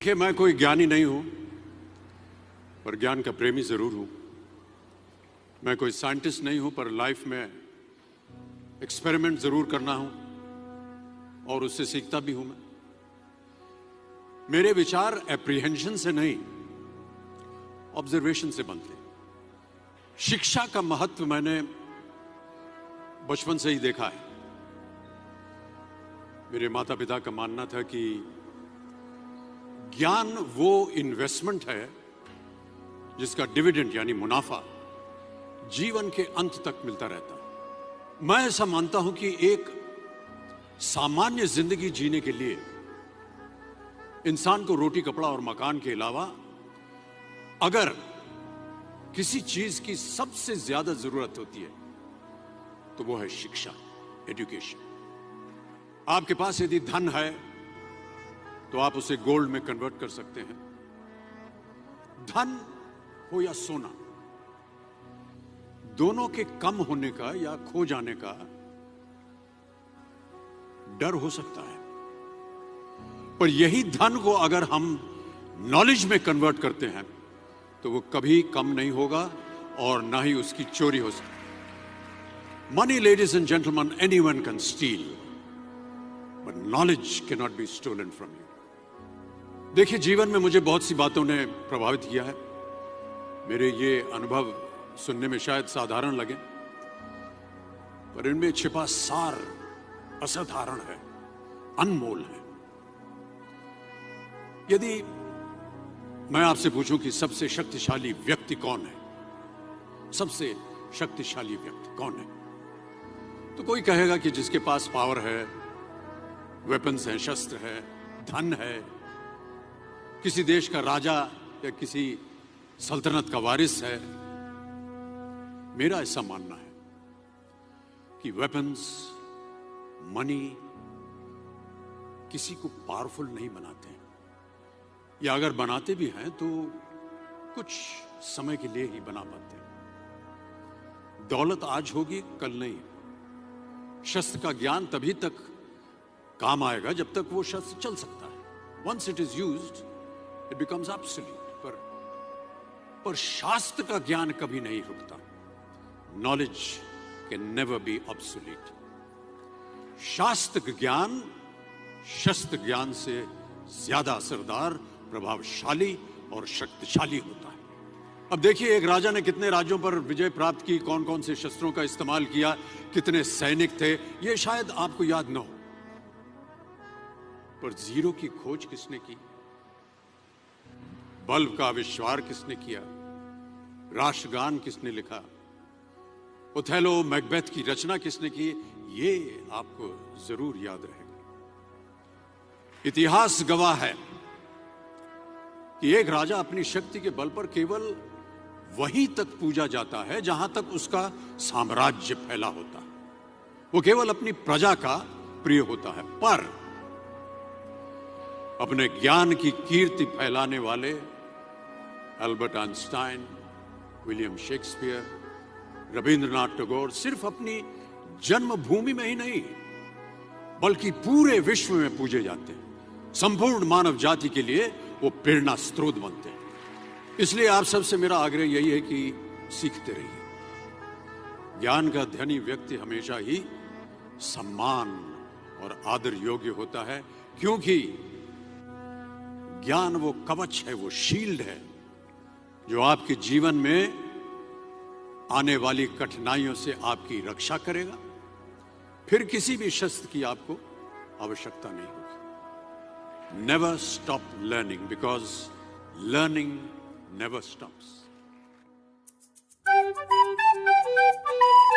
देखिए, मैं कोई ज्ञानी नहीं हूं, पर ज्ञान का प्रेमी जरूर हूं। मैं कोई साइंटिस्ट नहीं हूं, पर लाइफ में एक्सपेरिमेंट जरूर करना हूं और उससे सीखता भी हूं। मेरे विचार एप्रीहेंशन से नहीं, ऑब्जर्वेशन से बनते हैं। शिक्षा का महत्व मैंने बचपन से ही देखा है। मेरे माता पिता का मानना था कि ज्ञान वो इन्वेस्टमेंट है जिसका डिविडेंड यानी मुनाफा जीवन के अंत तक मिलता रहता है। मैं ऐसा मानता हूं कि एक सामान्य जिंदगी जीने के लिए इंसान को रोटी, कपड़ा और मकान के अलावा अगर किसी चीज की सबसे ज्यादा जरूरत होती है तो वो है शिक्षा, एजुकेशन। आपके पास यदि धन है तो आप उसे गोल्ड में कन्वर्ट कर सकते हैं। धन हो या सोना, दोनों के कम होने का या खो जाने का डर हो सकता है, पर यही धन को अगर हम नॉलेज में कन्वर्ट करते हैं तो वो कभी कम नहीं होगा और ना ही उसकी चोरी हो सकती। Money, ladies and gentlemen, anyone can steal, but knowledge can not be stolen from you. देखिए, जीवन में मुझे बहुत सी बातों ने प्रभावित किया है। मेरे ये अनुभव सुनने में शायद साधारण लगे, पर इनमें छिपा सार असाधारण है, अनमोल है। यदि मैं आपसे पूछूं कि सबसे शक्तिशाली व्यक्ति कौन है, सबसे शक्तिशाली व्यक्ति कौन है, तो कोई कहेगा कि जिसके पास पावर है, वेपन्स हैं, शस्त्र है, धन है, किसी देश का राजा या किसी सल्तनत का वारिस है। मेरा ऐसा मानना है कि वेपन्स, मनी किसी को पावरफुल नहीं बनाते, या अगर बनाते भी हैं तो कुछ समय के लिए ही बना पाते हैं। दौलत आज होगी, कल नहीं। शस्त्र का ज्ञान तभी तक काम आएगा जब तक वो शस्त्र चल सकता है। Once it is used it becomes absolute. पर शास्त्र का ज्ञान कभी नहीं रुकता। Knowledge can never be obsolete. शास्त्र ज्ञान शस्त्र ज्ञान से ज्यादा असरदार, प्रभावशाली और शक्तिशाली होता है। अब देखिए, एक राजा ने कितने राज्यों पर विजय प्राप्त की, कौन कौन से शस्त्रों का इस्तेमाल किया, कितने सैनिक थे, यह शायद आपको याद न हो, पर जीरो की खोज किसने की, बल्ब का आविष्कार किसने किया, राष्ट्रगान किसने लिखा, ओथेलो, मैकबेथ की रचना किसने की, ये आपको जरूर याद रहेगा। इतिहास गवाह है कि एक राजा अपनी शक्ति के बल पर केवल वहीं तक पूजा जाता है जहां तक उसका साम्राज्य फैला होता है। वो केवल अपनी प्रजा का प्रिय होता है। पर अपने ज्ञान की कीर्ति फैलाने वाले Albert Einstein, William Shakespeare, Rabindranath Tagore सिर्फ अपनी जन्मभूमि में ही नहीं बल्कि पूरे विश्व में पूजे जाते हैं। संपूर्ण मानव जाति के लिए वो प्रेरणा स्रोत बनते हैं। इसलिए आप सबसे मेरा आग्रह यही है कि सीखते रहिए। ज्ञान का धनी व्यक्ति हमेशा ही सम्मान और आदर योग्य होता है, क्योंकि ज्ञान वो कवच है, वो शील्ड है जो आपके जीवन में आने वाली कठिनाइयों से आपकी रक्षा करेगा। फिर किसी भी शस्त्र की आपको आवश्यकता नहीं होगी। Never stop learning, because learning never stops.